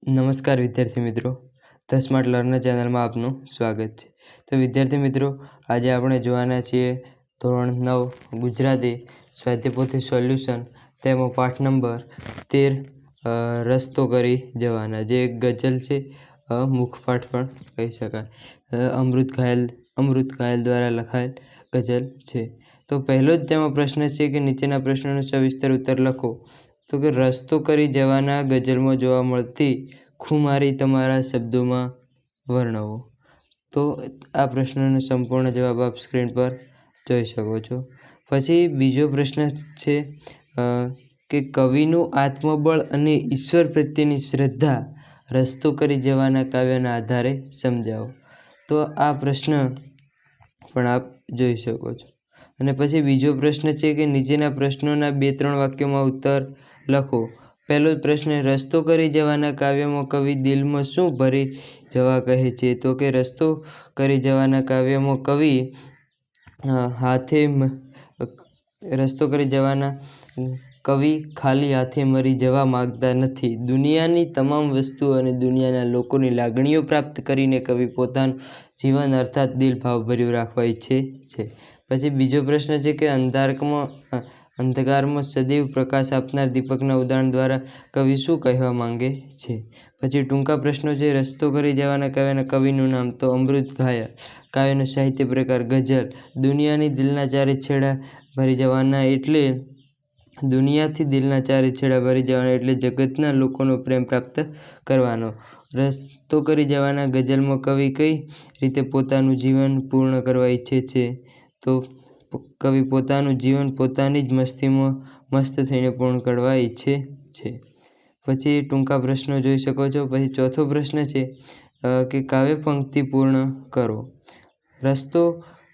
નમસ્કાર વિદ્યાર્થી મિત્રો, ધ સ્માર્ટ લર્નર ચેનલમાં આપનું સ્વાગત છે. તો વિદ્યાર્થી મિત્રો, આજે આપણે જોવાના છીએ ધોરણ 9 ગુજરાતી સ્વાધ્યાય પોથી સોલ્યુશન, તેમાં પાઠ નંબર 13 રસ્તો કરી જવાના, જે એક ગઝલ છે, મુખપાઠ પણ કહી શકાય. અમૃત ઘાયલ દ્વારા લખાયેલ ગઝલ છે. તો પહેલો જ તેમાં પ્રશ્ન છે કે નીચેના પ્રશ્નોનો સવિસ્તર ઉત્તર લખો. તો કે રસ્તો કરી જવાના ગઝલમાં જોવા મળતી ખુમારી તમારા શબ્દોમાં વર્ણવો. તો આ પ્રશ્નનો સંપૂર્ણ જવાબ આપ સ્ક્રીન પર જોઈ શકો છો. પછી બીજો પ્રશ્ન છે કે કવિનું આત્મબળ અને ઈશ્વર પ્રત્યેની શ્રદ્ધા રસ્તો કરી જવાના કાવ્યના આધારે સમજાવો. તો આ પ્રશ્ન પણ આપ જોઈ શકો છો. અને પછી બીજો પ્રશ્ન છે કે નીચેના પ્રશ્નોના 2-3 વાક્યોમાં ઉત્તર લખો. પહેલો પ્રશ્ન, રસ્તો કરી જવાના કાવ્યમાં કવિ દિલમાં શું ભરી જવા કહે છે? તો કે રસ્તો કરી જવાના કાવ્યમાં કવિ ખાલી હાથે મરી જવા માગતા નથી. દુનિયાની તમામ વસ્તુઓ અને દુનિયાના લોકોની લાગણીઓ પ્રાપ્ત કરીને કવિ પોતાનું જીવન અર્થાત દિલ ભાવભર્યું રાખવા ઈચ્છે છે. પછી બીજો પ્રશ્ન છે કે અંધકારમાં સદૈવ પ્રકાશ આપનાર દીપકના ઉદાહરણ દ્વારા કવિ શું કહેવા માંગે છે? પછી ટૂંકા પ્રશ્નો છે. રસ્તો કરી જવાના કાવ્યના કવિનું નામ? તો અમૃત ઘાયલ. કાવ્યનો સાહિત્ય પ્રકાર? ગઝલ. દુનિયાથી દિલના ચારે છેડા ભરી જવાના એટલે જગતના લોકોનો પ્રેમ પ્રાપ્ત કરવાનો. રસ્તો કરી જવાના ગઝલમાં કવિ કઈ રીતે પોતાનું જીવન પૂર્ણ કરવા ઈચ્છે છે? તો કવિ પોતાનું જીવન પોતાની જ મસ્તીમાં મસ્ત થઈને પૂર્ણ કરવા ઈચ્છે છે. પછી ટૂંકા પ્રશ્નો જોઈ શકો છો. પછી ચોથો પ્રશ્ન છે કે કાવ્ય પંક્તિ પૂર્ણ કરો. રસ્તો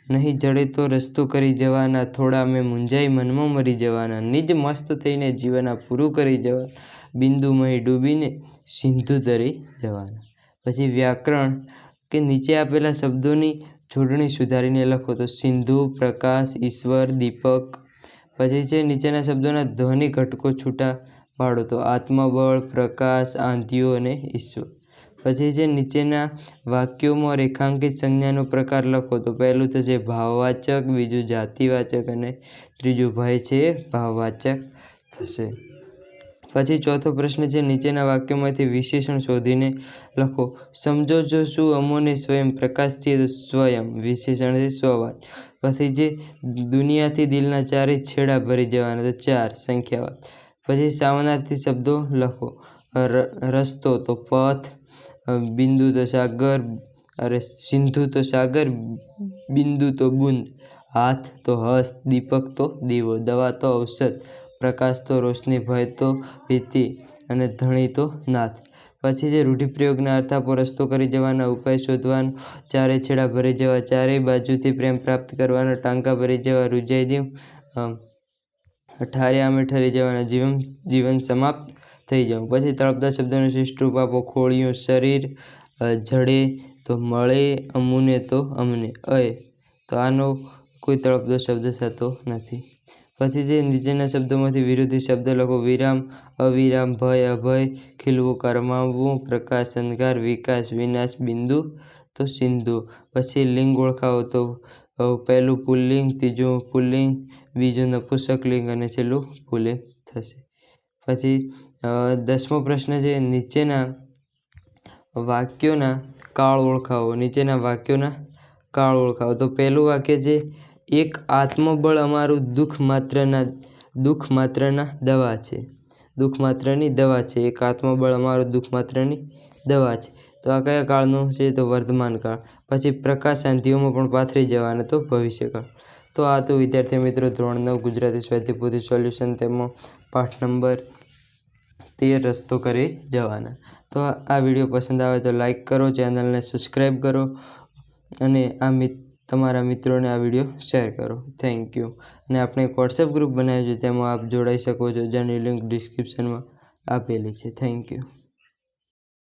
નહીં જડે તો રસ્તો કરી જવાના, થોડા અમે મૂંઝાઈ મનમાં મરી જવાના, નિજ મસ્ત થઈને જીવન આ પૂરું કરી જવાના, બિંદુમય ડૂબીને સિંધુ તરી જવાના. પછી વ્યાકરણ કે નીચે આપેલા શબ્દોની જોડણી સુધારીને લખો. તો સિંધુ, પ્રકાશ, ઈશ્વર, દીપક. પછી છે નીચેના શબ્દોના ધ્વનિ ઘટકો છૂટા પાડો. તો આત્મબળ, પ્રકાશ, આંધિયો અને ઈશ્વર. પછી છે નીચેના વાક્યોમાં રેખાંકિત સંજ્ઞાનો પ્રકાર લખો. તો પહેલું થશે ભાવવાચક, બીજું જાતિવાચક અને ત્રીજું ભય છે એ ભાવવાચક થશે. પછી ચોથો પ્રશ્ન છે નીચેના વાક્યોમાંથી વિશેષણ શોધીને લખો. સમજો છો શું અમોને સ્વયં પ્રકાશ છીએ? તો સ્વયં વિશેષણ છે સ્વવાચક. પછી જે દુનિયાથી દિલના ચારે છેડા ભરી જવાના, તો 4 સંખ્યાવાચક. પછી સામનાર્થી શબ્દો લખો. રસ્તો તો પથ, બિંદુ તો સાગર, સિંધુ તો સાગર, બિંદુ તો બુંદ, હાથ તો હસ્ત, દીપક તો દીવો, દવા તો ઔષધ, પ્રકાશ તો રોશની, ભય તો ભીતિ અને ધણી તો નાથ. પછી જે રૂઢિપ્રયોગના અર્થ આપો. રસ્તો કરી જવાના ઉપાય શોધવાનો, ચારે છેડા ભરી જવા, ચારેય બાજુથી પ્રેમ પ્રાપ્ત કરવાનો, ટાંકા ભરી જવા, રૂંજાઈ દેવું, ઠાર્યા અમે ઠરી જવાના, જીવન સમાપ્ત થઈ જવું. પછી તળપદા શબ્દોનું શિષ્ટ રૂપ આપો. ખોળિયું શરીર, જડે તો મળે, અમુને તો અમને, અય તો આનો કોઈ તળપદો શબ્દ થતો નથી. પછી જે નીચેના શબ્દોમાંથી વિરોધી શબ્દ લખો. વિરામ, અવિરામ, ભય, અભય, ખીલવું, કરમાવવું, પ્રકાશ, અંધકાર, વિકાસ, વિનાશ, બિંદુ તો સિંધુ. પછી લિંગ ઓળખાવો. તો પહેલું પુલ્લિંગ, ત્રીજું પુલ્લિંગ, બીજું નપુંસકલિંગ અને છેલ્લું પુલ્લિંગ થશે. પછી 10મો પ્રશ્ન છે નીચેના વાક્યોના કાળ ઓળખાવો. તો પહેલું વાક્ય છે એક આત્મબળ અમારું દુઃખ માત્રના દવા છે. દુઃખ માત્રની દવા છે. એક આત્મબળ અમારું દુઃખ માત્રની દવા છે. તો આ કયા કાળનું છે? તો વર્તમાન કાળ. પછી પ્રકાશ આંધિઓમાં પણ પાથરી જવાના, તો ભવિષ્યકાળ. તો આ તો વિદ્યાર્થી મિત્રો ધોરણ 9 ગુજરાતી સ્વાધ્યાય પોથી સોલ્યુશન, તેમાં પાઠ નંબર 13 રસ્તો કરી જવાના. તો આ વિડીયો પસંદ આવે તો લાઈક કરો, ચેનલને સબસ્ક્રાઈબ કરો અને તમારા મિત્રોને આ વિડીયો શેર કરો. Thank you. અને આપણે એક વોટ્સએપ ગ્રુપ બનાવ્યું છે, તેમાં આપ જોડાઈ શકો છો, જેની લિંક ડિસ્ક્રિપ્શનમાં આપેલી છે. Thank you.